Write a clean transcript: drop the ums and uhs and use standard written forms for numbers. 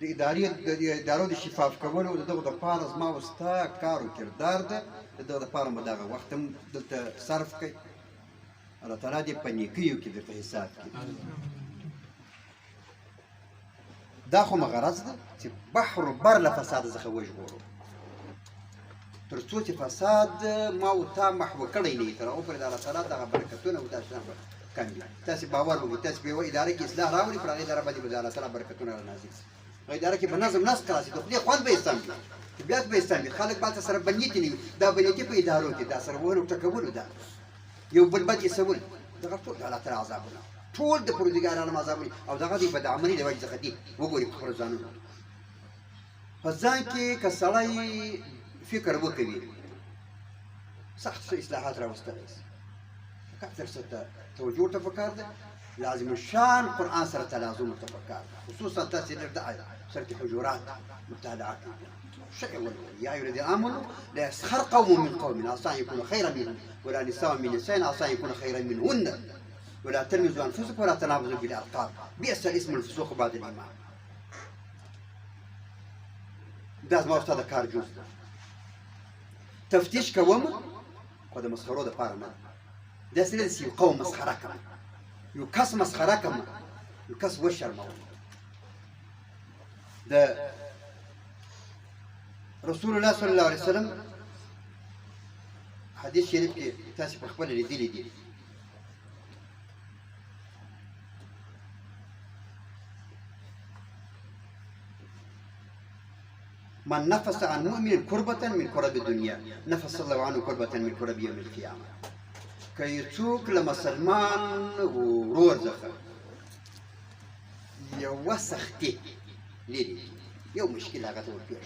د ادارو د شفاف کولو د دغه دپاره زما او ستا کار او کردار ده د دغه دپاره مو دغه وخت هم دلته صرف کړئ الله تعالی دې په نیکیو کې درته حساب کړي دا خو مې غرض ده چې بحر بر له فساده څخه وژغورو تر څو چې فساد ما او تا محو کړی نه وي تر هغو پورې د الله تعالی دغه برکتونه او دا شیان به کم وي تاسې باور وکړئ تاسې په یوه اداره کې اصلاح راوړئ پر هغې اداره باندې به د الله تعالی برکتونه رانازل شي هغه اداره کې به نظم نسق راشي د خدای خوند به یې سم وي طبیعت به یې سم وي خلک به هلته سره بنیتې نه وي دا بنیتې په ادارو کې دا سره وهلو ټکولو ده یو بل بد ایسول دغه ټول د الله تعالی عذابونه ټول د پروردګار عالم عذابونه او دغه د بدعملي د وجې څخه دي وګورئ په خپلو ځانونو په ځان کې که سړی فکر وکوي سخت څه اصلاحات راوستلی شي فقط درسه ته توجه ورته پکار ده لازم الشان قرآن سره تلازم ورته پکار ده خصوصا تاسې ډېر د سورة حجرات مطالعه کړئ شيء يا أيها الذين آمنوا لا يسخر قوم من قوم عسى أن يكونوا خيرا منهم ولا نساء من نساء عسى أن يكون خيرا منهن ولا تلمزوا أنفسكم ولا تنابزوا بالألقاب بئس الاسم الفسوق بعد الإيمان دا زما استاد کار جوز ده تفتیش کوم خو د مسخرو دپاره نه داسې نه ده چې یو قوم مسخره کړم یو کس مسخره کړم یو کس وشرموم د رسول الله صلی الله علیه وسلم حدیث شریف کې تاسې په خپله لیدلي دي من نفس عن مؤمن كربة من كرب الدنيا نفس الله عنه كربة من كرب يوم القيامة که يڅوک له مسلمان ورور څخه یوه سختي لري یو مشکل هغه ته ورپېښ